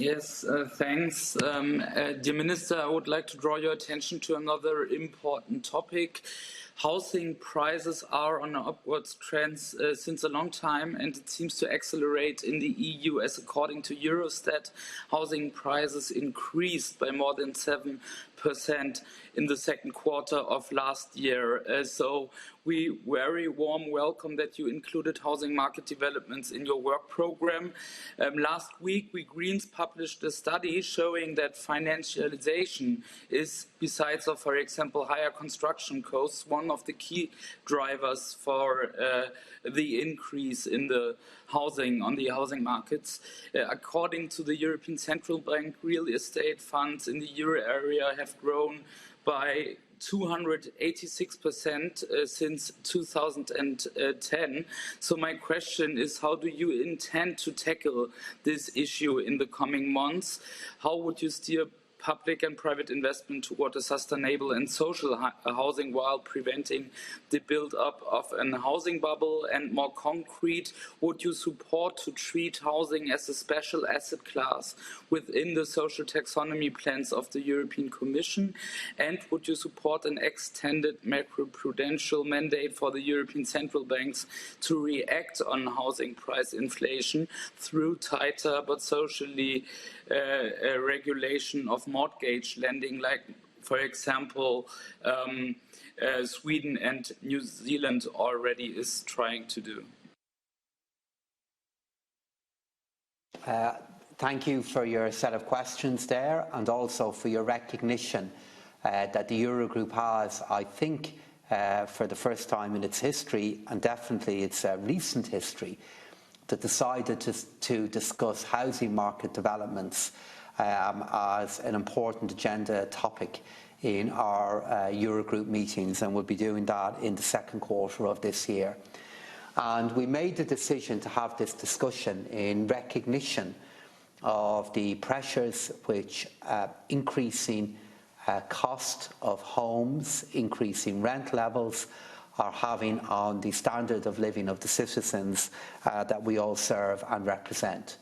Yes, thanks. Dear Minister, I would like to draw your attention to another important topic. Housing prices are on an upwards trend since a long time, and it seems to accelerate in the EU, as according to Eurostat, housing prices increased by more than 7% in the second quarter of last year. So we very warm welcome that you included housing market developments in your work program. Last week, we Greens published a study showing that financialization is, besides of, for example, higher construction costs, one of the key drivers for the increase in the housing markets. According to the European Central Bank, real estate funds in the euro area have grown by 286% since 2010. So my question is, how do you intend to tackle this issue in the coming months? How would you steer public and private investment toward a sustainable and social housing while preventing the build-up of a housing bubble? And more concrete, would you support to treat housing as a special asset class within the social taxonomy plans of the European Commission? And would you support an extended macroprudential mandate for the European central banks to react on housing price inflation through tighter but socially regulation of mortgage lending, like, for example, Sweden and New Zealand already is trying to do? Thank you for your set of questions there, and also for your recognition that the Eurogroup has, I think, for the first time in its history, and definitely its recent history, that decided to discuss housing market developments as an important agenda topic in our Eurogroup meetings, and we'll be doing that in the second quarter of this year. And we made the decision to have this discussion in recognition of the pressures which increasing cost of homes, increasing rent levels, are having on the standard of living of the citizens that we all serve and represent.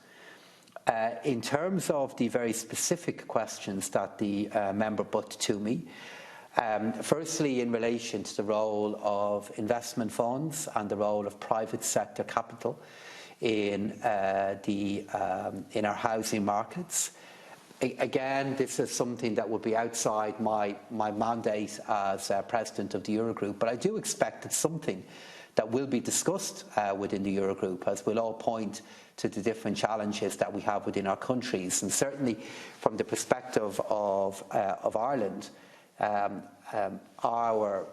In terms of the very specific questions that the member put to me, firstly, in relation to the role of investment funds and the role of private sector capital in our housing markets. Again, this is something that would be outside my mandate as President of the Eurogroup, but I do expect it's something that will be discussed within the Eurogroup, as we'll all point to the different challenges that we have within our countries. And certainly from the perspective of Ireland, our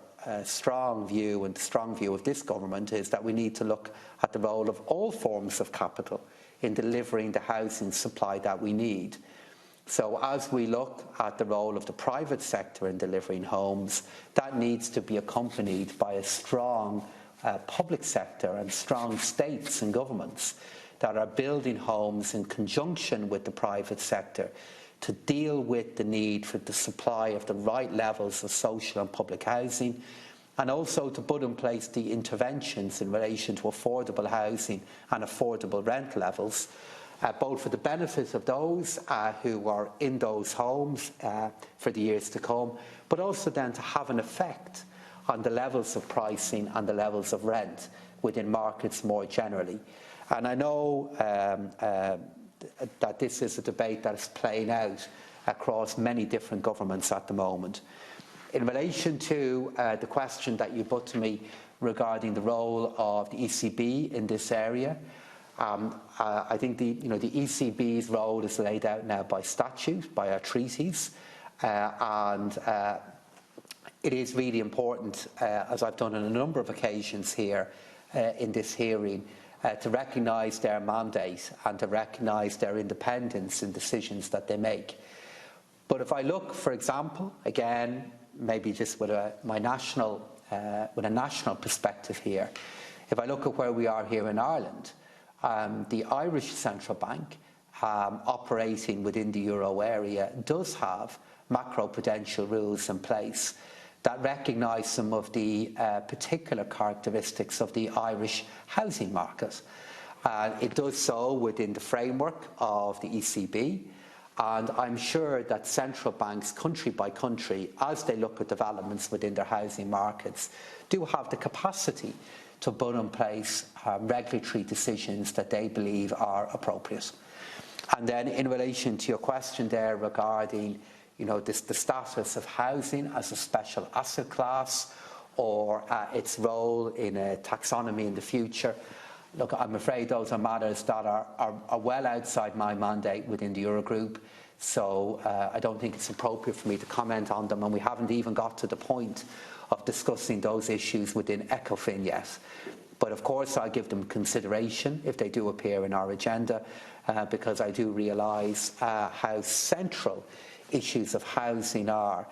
strong view, and the strong view of this government, is that we need to look at the role of all forms of capital in delivering the housing supply that we need. So as we look at the role of the private sector in delivering homes, that needs to be accompanied by a strong public sector and strong states and governments that are building homes in conjunction with the private sector to deal with the need for the supply of the right levels of social and public housing, and also to put in place the interventions in relation to affordable housing and affordable rent levels, both for the benefit of those who are in those homes for the years to come, but also then to have an effect on the levels of pricing and the levels of rent within markets more generally. And I know that this is a debate that is playing out across many different governments at the moment. In relation to the question that you put to me regarding the role of the ECB in this area, I think the ECB's role is laid out now by statute, by our treaties, and it is really important, as I've done on a number of occasions here in this hearing, to recognise their mandate and to recognise their independence in decisions that they make. But if I look, for example, again, maybe just with a national perspective here, if I look at where we are here in Ireland, the Irish Central Bank, operating within the euro area, does have macroprudential rules in place that recognise some of the particular characteristics of the Irish housing market. It does so within the framework of the ECB, and I'm sure that central banks, country by country, as they look at developments within their housing markets, do have the capacity to put in place regulatory decisions that they believe are appropriate. And then in relation to your question there regarding the status of housing as a special asset class or its role in a taxonomy in the future, look, I'm afraid those are matters that are well outside my mandate within the Eurogroup, so I don't think it's appropriate for me to comment on them, and we haven't even got to the point of discussing those issues within ECOFIN yet. But of course I give them consideration if they do appear in our agenda, because I do realise how central issues of housing are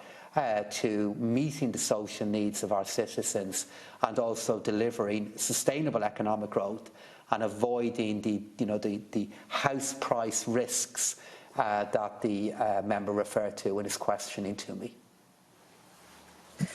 to meeting the social needs of our citizens and also delivering sustainable economic growth and avoiding the house price risks that the member referred to in his questioning to me.